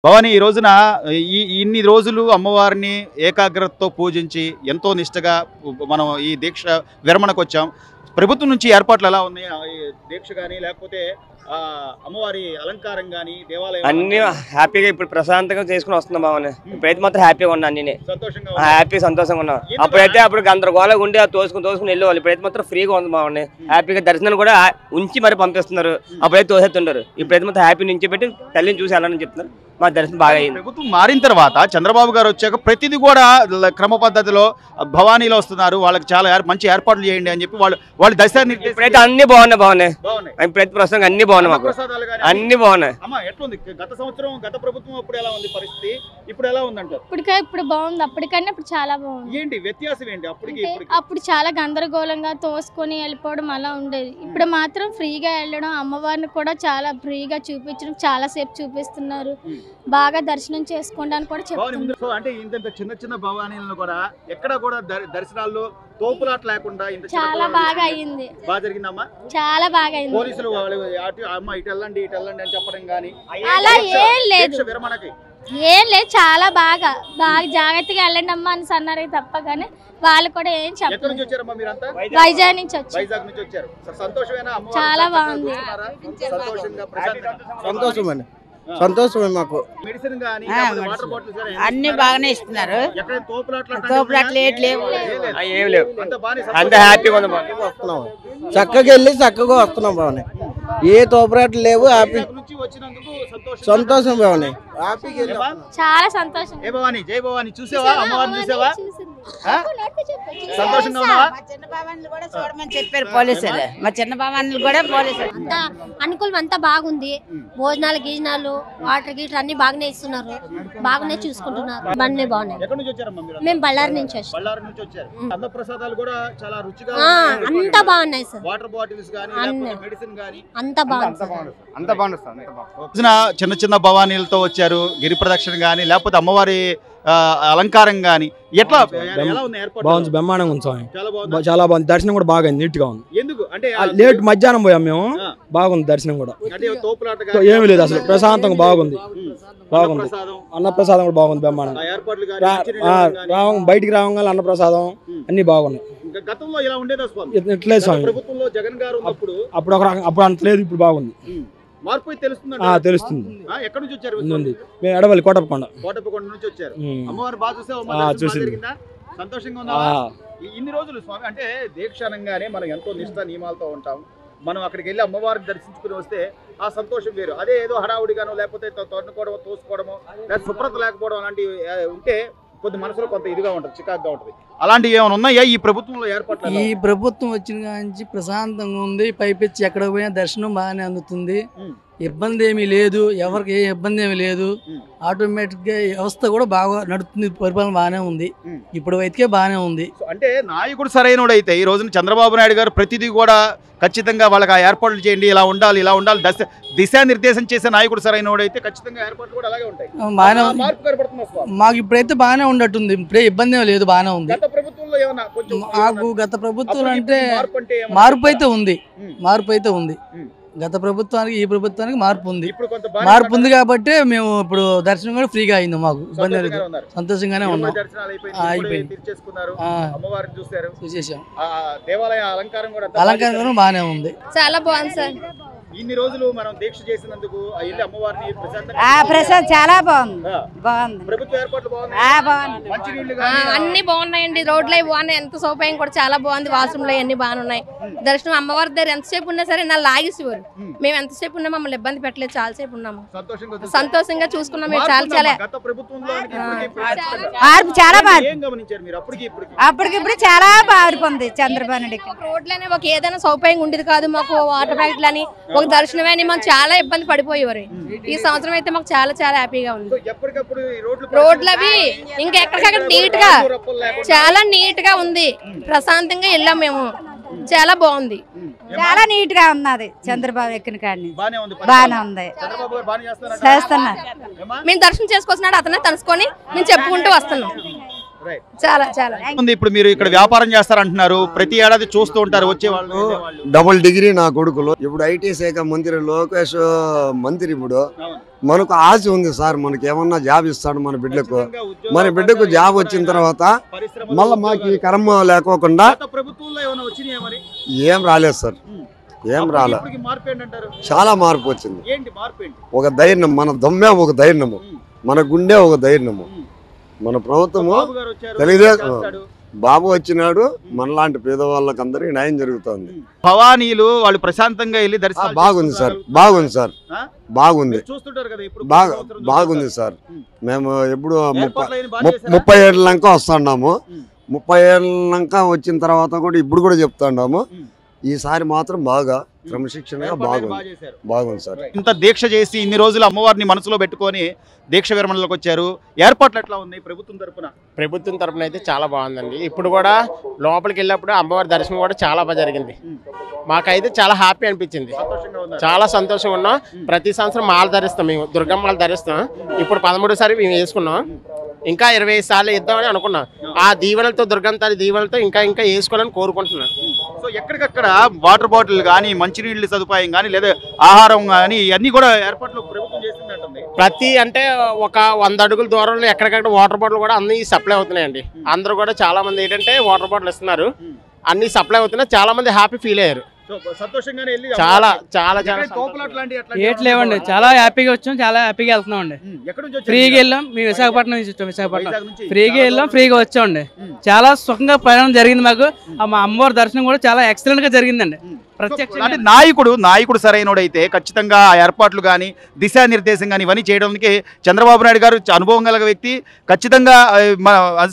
భవాని ఈ రోజున ఇన్ని రోజులు అమ్మవారిని ఏకాగ్రతతో పూజించి ఎంతో నిష్టగా మనం ఈ దీక్ష విరమణకు వచ్చాం. ప్రభుత్వం నుంచి ఏర్పాట్లు ఎలా ఉన్నాయి? దీక్ష కానీ లేకపోతే అమ్మవారి అలంకారం కానీ దేవాలయం అన్ని హ్యాపీగా ఇప్పుడు ప్రశాంతంగా చేసుకుని వస్తున్నాం భవాని. ఇప్పుడైతే మాత్రం హ్యాపీగా ఉన్నా అన్ని సంతోషంగా ఉన్నాం. అప్పుడైతే అప్పుడు గందరగోళంగా ఉండి తోసుకుని వెళ్ళేవాళ్ళు. ఇప్పుడైతే మాత్రం ఫ్రీగా ఉంది భవాని. హ్యాపీగా దర్శనాన్ని కూడా ఉంచి మరి పంపిస్తున్నారు. అప్పుడైతే తోసేస్తుంటారు. ఇప్పుడైతే మాత్రం హ్యాపీ నుంచి పెట్టి తల్లిని చూసి వెళ్ళాలని చెప్తున్నారు. మా దర్శనం బాగా అయింది. ప్రభుత్వం మారిన తర్వాత చంద్రబాబు గారు వచ్చాక ప్రతిదీ కూడా క్రమ పద్ధతిలో భవానీలో వస్తున్నారు. వాళ్ళకి చాలా మంచి ఏర్పాట్లు చేయండి అని చెప్పి వాళ్ళు దర్శనాన్ని ఇప్పుడైతే అన్ని బాగున్నాయి. ప్రతి ప్రస్తుతం అన్ని బాగున్నాయి. మాకు అన్ని బాగున్నాయి. గత సంవత్సరం గత ప్రభుత్వం అప్పుడు ఎలా ఉంది పరిస్థితి, ఇప్పుడు ఎలా ఉందంటారు? ఇప్పుడు బాగుంది. అప్పటికన్నా ఇప్పుడు చాలా బాగుంది. ఏంటి వ్యత్యాసం ఏంటి? అప్పుడు చాలా గందరగోళంగా తోసుకొని వెళ్ళిపోవడం అలా ఉండేది. ఇప్పుడు మాత్రం ఫ్రీగా వెళ్ళడం, అమ్మవారిని కూడా చాలా ఫ్రీగా చూపించడం, చాలా సేపు చూపిస్తున్నారు. బాగా దర్శనం చేసుకోవడానికి కూడా చెప్తున్నారు. అంటే ఇంత చిన్న చిన్న భవానీలను కూడా ఎక్కడ కూడా దర్శనాల్లో తోపులాట లేకుండా చాలా బాగా అయింది. బాగా జరిగిందమ్మా. చాలా బాగా అయింది. పోలీసులు అమ్మ ఇటు వెళ్ళండి అని చెప్పడం కానీ అలా ఏం లేదు. విరమణకి ఏం లేదు. చాలా బాగా జాగ్రత్తగా వెళ్ళండి అమ్మా అని అన్నారు తప్ప కానీ వాళ్ళు కూడా ఏం చెప్పారు. వైజాగ్ నుంచి వచ్చారు. సంతోషమేనా? చాలా బాగుంది. సంతోషమే మాకు. మెడిసిన్ గానీ వాటర్ బాటిల్స్ అన్ని బాగానే ఇస్తున్నారు. తోపులాట్లు ఏం లేవు. అంత హ్యాపీగా వస్తున్నాం. చక్కగా వెళ్ళి చక్కగా వస్తున్నాం బాగున్నాయి. ఏ తోపులాట్లు లేవు. హ్యాపీ సంతోషం బాగున్నాయి. చాలా సంతోషం. జై భవాని, జై భవాని. చూసావా అమ్మవారిని? చూసావా? సంతోషంగా ఉన్నావా? మా చిన్న భవాన్లు కూడా చూడమని చెప్పారు పోలీసులు. మా చిన్న భవాన్లు కూడా పోలీసులు అంతా అనుకూలం. అంతా బాగుంది. భోజనాలు గీజనాలు వాటర్ గీటర్ అన్ని బాగానే ఇస్తున్నారు. బాగానే చూసుకుంటున్నారు. అన్నీ బాగున్నాయి. ఎక్కడి నుంచి వచ్చారమ్మా మీరు? మేము బళ్ళారి నుంచి వచ్చాం. బళ్ళారి నుంచి వచ్చారు. అన్న ప్రసాదాలు కూడా చాలా రుచిగా అంతా బాగున్నాయి సార్. వాటర్ బాటిల్స్ గానీ మెడిసిన్ గానీ అంతా బాగుంది. చిన్న చిన్న భవానీలతో వచ్చారు. గిరి ప్రదక్షిణ గానీ లేకపోతే అమ్మవారి అలంకారం గానీ ఎట్లా బాగుంది? బ్రహ్మాండంగా ఉంది స్వామి. చాలా బాగుంది. దర్శనం కూడా బాగా నీట్ గా ఉంది. ఎందుకు అంటే లేట్ మధ్యాహ్నం పోయాం మేము. బాగుంది దర్శనం కూడా. ఏమి లేదు అసలు. ప్రశాంతంగా బాగుంది. అన్నప్రసాదం కూడా బాగుంది. బ్రహ్మాండంగా బయటికి రావగానే అన్నప్రసాదం అన్ని బాగున్నాయి. గతంలో ఇలా ఉండేదా ఇట్లేదు స్వామి. ప్రభుత్వంలో జగన్ గారు అప్పుడు అంత లేదు. ఇప్పుడు బాగుంది. మార్పు తెలుస్తుంది. ఎక్కడి నుంచి వచ్చారు? మేము ఎడవల్లి కోటప్పకొండ నుంచి వచ్చారు. అమ్మవారు బాగా చూసావు? సంతోషంగా ఉన్నా? ఇన్ని రోజులు స్వామి అంటే దీక్ష అనగానే మనం ఎంతో నిష్ఠ నియమాలతో ఉంటాం. మనం అక్కడికి వెళ్ళి అమ్మవారిని దర్శించుకుని వస్తే ఆ సంతోషం వేరు. అదే ఏదో హడావుడిగానో లేకపోతే తోడుకోవడమో తోసుకోవడమో లేదా శుభ్రత లేకపోవడం అలాంటివి ఉంటే కొద్ది మనసులో కొంత ఇదిగా ఉంటుంది, చికాగ్గా ఉంటుంది. అలాంటివి ఏమైనా ఉన్నాయా ఈ ప్రభుత్వంలో ఏర్పాట్లు? ఈ ప్రభుత్వం వచ్చిన నుంచి ప్రశాంతంగా ఉంది. పైపెచ్చి ఎక్కడ పోయినా దర్శనం బాగానే అందుతుంది. ఇబ్బంది ఏమీ లేదు. ఎవరికి ఏ ఇబ్బంది ఏమీ లేదు. ఆటోమేటిక్ గా వ్యవస్థ కూడా బాగా నడుస్తుంది. పరిపాలన బాగానే ఉంది. ఇప్పుడు అయితే బాగానే ఉంది. అంటే నాయకుడు సరైనడు అయితే ఈ రోజున చంద్రబాబు నాయుడు గారు ప్రతిదీ కూడా ఖచ్చితంగా వాళ్ళకి ఆ ఏర్పాట్లు చేయండి, ఇలా ఉండాలి దిశానిర్దేశం చేసే నాయకుడు సరైనడు అయితే ఖచ్చితంగా ఏర్పాట్లు కూడా అలాగే ఉంటాయి. మాకు ఇప్పుడైతే బాగానే ఉండట్టుంది. ఇప్పుడే ఇబ్బంది ఏమీ లేదు. బాగానే ఉంది. మాకు గత ప్రభుత్వం అంటే మార్పు అయితే ఉంది. గత ప్రభుత్వానికి ఈ ప్రభుత్వానికి మార్పు ఉంది కాబట్టి మేము ఇప్పుడు దర్శనం కూడా ఫ్రీగా అయింది. మాకు ఇబ్బంది లేదు. సంతోషంగానే ఉన్నాం. చూసేసాం. అలంకారం కూడా బాగానే ఉంది. చాలా బాగుంది సార్. ఇన్ని రోజులు మనం దీక్ష చేసినందుకు అమ్మవారిని ప్రసాద్ చాలా బాగుంది. ప్రభుత్వ ఏర్పాట్లు బాగున్నాయి. అన్ని బాగున్నాయండి. రోడ్లు అవి బాగున్నాయి. ఎంత సౌకర్యం కూడా చాలా బాగుంది. వాష్రూమ్లు అన్ని బాగున్నాయి. దర్శనం అమ్మవారి దగ్గర ఎంతసేపు ఉన్నా సరే నా లాగేసేవారు. మేము ఎంతసేపు ఉన్నా మమ్మల్ని ఇబ్బంది పెట్టలేదు. చాలా సేపు ఉన్నాము. సంతోషంగా చూసుకున్నాం. మేము చాలా చాలా అప్పటికిప్పుడు చాలా మారిపోయింది. చంద్రబాబు నాయుడు రోడ్లనే ఒక ఏదైనా సౌకర్యం ఉండేది కాదు. మాకు వాటర్ ప్యాకెట్లు అని ఒక దర్శనమే అని మనం చాలా ఇబ్బంది పడిపోయేవారు. ఈ సంవత్సరం అయితే మాకు చాలా చాలా హ్యాపీగా ఉంది. రోడ్లు అవి ఇంకా ఎక్కడికక్కడ నీట్ గా చాలా నీట్ గా ఉంది. ప్రశాంతంగా వెళ్ళాం మేము. చాలా బాగుంది. చాలా నీట్ గా ఉన్నది. చంద్రబాబు ఎక్కిన కాడిని బాగానే ఉంది. చేస్తున్నారు. మేము దర్శనం చేసుకొస్తున్నాడు అతనే తలుసుకొని మేము చెప్పుకుంటూ వస్తున్నాం. చాలా చాలా ఇప్పుడు మీరు ఇక్కడ వ్యాపారం చేస్తారంటున్నారు, ప్రతి ఏడాది చూస్తూ ఉంటారు వచ్చే వాళ్ళు. డబుల్ డిగ్రీ నా కొడుకులు. ఇప్పుడు ఐటీ శాఖ మంత్రి లోకేష్ మంత్రి. ఇప్పుడు మనకు ఆశ ఉంది సార్, మనకి ఏమన్నా జాబ్ ఇస్తాడు మన బిడ్డకు. మన బిడ్డకు జాబ్ వచ్చిన తర్వాత మళ్ళీ మాకు ఈ కర్మ లేకోకుండా ఏం రాలేదు సార్, ఏం రాలే. చాలా మార్పు వచ్చింది. ఒక ధైర్యం, మన దమ్మే ఒక ధైర్యము, మన గుండె ఒక ధైర్యము. మన ప్రభుత్వము తెలుగుదేశం బాబు వచ్చినాడు, మనలాంటి పేదవాళ్ళకి అందరికి న్యాయం జరుగుతుంది. భవానీలు వాళ్ళు ప్రశాంతంగా వెళ్ళి దర్శనం బాగుంది సార్, బాగుంది సార్, బాగుంది, బాగుంది సార్. మేము ఎప్పుడు 30 ఏళ్ళక వస్తున్నాము. 30 ఏళ్ళక వచ్చిన తర్వాత కూడా ఇప్పుడు కూడా చెప్తున్నాము, ఈసారి మాత్రం బాగా క్రమశిక్షణగా బాగుంది సార్. ఇంత దీక్ష చేసి ఇన్ని రోజులు అమ్మవారిని మనసులో పెట్టుకొని దీక్ష విరమణలోకి వచ్చారు. ఏర్పాట్లు ఎట్లా ఉన్నాయి ప్రభుత్వం తరపున? ప్రభుత్వం తరపున అయితే చాలా బాగుందండి. ఇప్పుడు కూడా లోపలికి వెళ్ళినప్పుడు అమ్మవారి దర్శనం కూడా చాలా బాగా జరిగింది. మాకైతే చాలా హ్యాపీ అనిపించింది, చాలా సంతోషంగా ఉన్నాం. ప్రతి సంవత్సరం మాల ధరిస్తాం, మేము దుర్గమ్మ మాల ధరిస్తాం. ఇప్పుడు 13సారి మేము వేసుకున్నాం, ఇంకా 25 సార్లు ఇద్దామని అనుకున్నాం. ఆ దీవెనలతో, దుర్గమ్మ తల్లి దీవెనలతో ఇంకా ఇంకా వేసుకోవాలని కోరుకుంటున్నాం. సో ఎక్కడికక్కడ వాటర్ బాటిల్ కానీ, మంచినీళ్ళ సదుపాయం కానీ, లేదా ఆహారం కానీ ఇవన్నీ కూడా ఏర్పాట్లు ప్రభుత్వం చేస్తుందంటుంది. ప్రతి అంటే ఒక 100 అడుగుల దూరంలో ఎక్కడికక్కడ వాటర్ బాటిల్ కూడా అన్ని సప్లై అవుతున్నాయండి. అందరూ కూడా చాలా మంది ఏంటంటే వాటర్ బాటిల్ ఇస్తున్నారు, అన్ని సప్లై అవుతున్నాయి. చాలా మంది హ్యాపీ ఫీల్ అయ్యారు, చాలా చాలా చాలా. ఏట్లేవండి, చాలా హ్యాపీగా వచ్చాం, చాలా హ్యాపీగా వెళ్తున్నాం అండి. ఫ్రీగా వెళ్ళాం, మేము విశాఖపట్నం నుంచి వచ్చాం. విశాఖపట్నం ఫ్రీగా వెళ్ళాం, ఫ్రీగా వచ్చామండి. చాలా సుఖంగా ప్రయాణం జరిగింది మాకు. మా అమ్మవారి దర్శనం కూడా చాలా ఎక్సలెంట్ గా జరిగిందండి. అంటే నాయకుడు సరైనోడైతే ఖచ్చితంగా ఆ ఏర్పాట్లు కానీ, దిశానిర్దేశం కానీ ఇవన్నీ చేయడానికి చంద్రబాబు నాయుడు గారు అనుభవం గల వ్యక్తి, ఖచ్చితంగా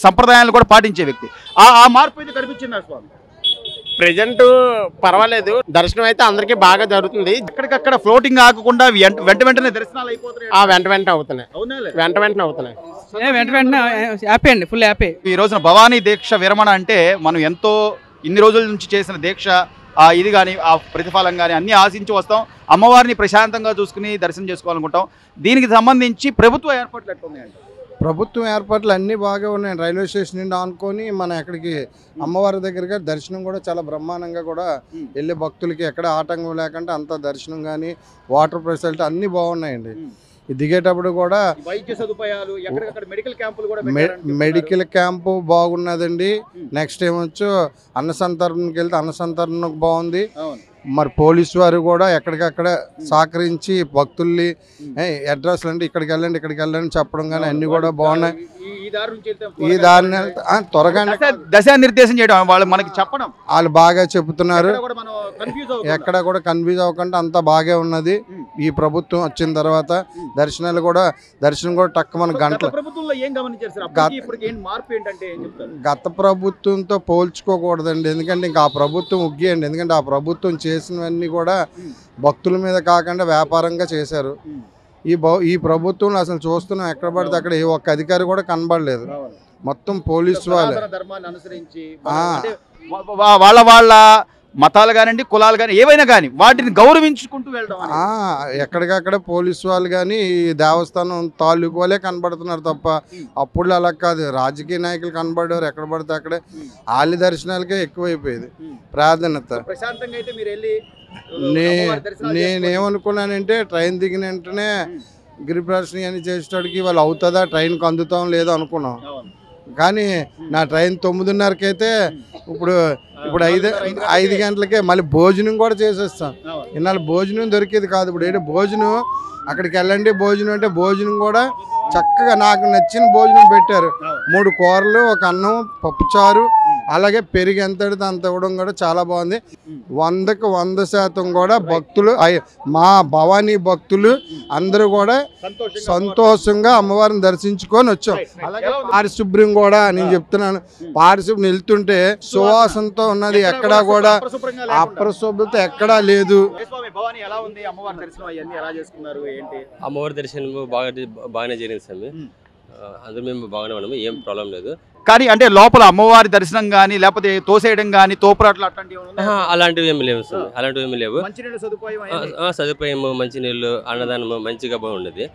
సంప్రదాయాలు కూడా పాటించే వ్యక్తి. ఆ మార్పు అయితే కనిపించింది స్వామి. ప్రెజెంట్ పర్వాలేదు, దర్శనం అయితే అందరికీ బాగా జరుగుతుంది. ఎక్కడికక్కడ ఫ్లోటింగ్ ఆగకుండా వెంటనే దర్శనాలు అయిపోతున్నాయి. వెంటనే అవుతున్నాయి. హ్యాపీ అండి, ఫుల్ హ్యాపీ. ఈ రోజున భవానీ దీక్ష విరమణ అంటే మనం ఎంతో ఇన్ని రోజుల నుంచి చేసిన దీక్ష, ఇది కానీ ఆ ప్రతిఫలం కానీ అన్నీ ఆశించి వస్తాం. అమ్మవారిని ప్రశాంతంగా చూసుకుని దర్శనం చేసుకోవాలనుకుంటాం. దీనికి సంబంధించి ప్రభుత్వ ఏర్పాట్లు ఎట్లా ఉన్నాయండి? ప్రభుత్వం ఏర్పాట్లు అన్నీ బాగా ఉన్నాయి. రైల్వే స్టేషన్ నుండి ఆనుకొని మన ఎక్కడికి అమ్మవారి దగ్గరగా దర్శనం కూడా చాలా బ్రహ్మాండంగా కూడా వెళ్ళే భక్తులకి ఎక్కడ ఆటంకం లేకుండా అంత దర్శనం కానీ, వాటర్ ఫెసిలిటీ అన్నీ బాగున్నాయండి. దిగేటప్పుడు కూడా వైద్య సదుపాయాలు, మెడికల్ క్యాంపు బాగున్నదండి. నెక్స్ట్ ఏమొచ్చు అన్నసంతరణకి వెళ్తే అన్నసంతరణకు బాగుంది. మరి పోలీసు వారు కూడా ఎక్కడికక్కడ సహకరించి భక్తుల్ని అడ్రస్లు అంటే ఇక్కడికి వెళ్ళండి చెప్పడం కానీ అన్ని కూడా బాగున్నాయి. ఈ దారిని త్వరగా దిశానిర్దేశం చేయడం వాళ్ళు మనకి చెప్పడం, వాళ్ళు బాగా చెబుతున్నారు. ఎక్కడ కూడా కన్ఫ్యూజ్ అవ్వకుండా అంతా బాగా ఉన్నది. ఈ ప్రభుత్వం వచ్చిన తర్వాత దర్శనం కూడా టక్ మన గంటలు. గత ప్రభుత్వంతో పోల్చుకోకూడదండి, ఎందుకంటే ఇంకా ఆ ప్రభుత్వం ఉగ్గియండి. ఎందుకంటే ఆ ప్రభుత్వం చేసినవన్నీ కూడా భక్తుల మీద కాకుండా వ్యాపారంగా చేశారు. ఈ ప్రభుత్వంలో అసలు చూస్తున్నాం ఎక్కడ పడితే అక్కడ ఏ ఒక్క అధికారి కూడా కనబడలేదు. మొత్తం పోలీసు వాళ్ళే వాళ్ళ మతాలు కానివ్వండి, కులాలు కానీ ఏవైనా కానీ వాటిని గౌరవించుకుంటూ వెళ్ళడం. ఎక్కడికక్కడ పోలీసు వాళ్ళు కానీ దేవస్థానం తాలూకు వాళ్ళే కనబడుతున్నారు తప్ప అప్పుడు అలా కాదు. రాజకీయ నాయకులు కనబడేవారు ఎక్కడ పడితే అక్కడే. ఆలి దర్శనాలకే ఎక్కువైపోయేది ప్రాధాన్యత. నేనేమనుకున్నానంటే ట్రైన్ దిగిన వెంటనే గిరిప్రదర్శన అని చేసేటోడికి వాళ్ళు అవుతుందా, ట్రైన్కి అందుతాం లేదో అనుకున్నాం. కానీ నా ట్రైన్ 9:30కి అయితే ఇప్పుడు 5 గంటలకే మళ్ళీ భోజనం కూడా చేసేస్తాం. ఇన్నాళ్ళు భోజనం దొరికేది కాదు. ఇప్పుడు ఏంటంటే భోజనం అక్కడికి వెళ్ళండి, భోజనం అంటే భోజనం కూడా చక్కగా నాకు నచ్చిన భోజనం పెట్టారు. 3 కూరలు, ఒక అన్నం, పప్పుచారు, అలాగే పెరిగి ఎంత అంత ఇవ్వడం కూడా చాలా బాగుంది. 100కి 100% కూడా భక్తులు, మా భవానీ భక్తులు అందరూ కూడా సంతోషంగా అమ్మవారిని దర్శించుకొని వచ్చాం. అలాగే పారిశుభ్రం కూడా నేను చెప్తున్నాను, పారిశుభ్రం వెళ్తుంటే సువాసనతో ఉన్నది, ఎక్కడా కూడా అపరిశుభ్రత ఎక్కడా లేదు. అమ్మవారి దర్శనం బాగానే జరిగింది స్వామి, అందరూ మేము బాగానే ఉన్నాము, ఏం ప్రాబ్లం లేదు. కానీ అంటే లోపల అమ్మవారి దర్శనం కానీ లేకపోతే తోసేయడం కానీ తోపురాట్లు అలాంటివి ఏమి లేవు స్వామి, అలాంటివి ఏమి లేవు. సదుపాయం మంచినీళ్ళు, అన్నదానం మంచిగా బాగుండేది.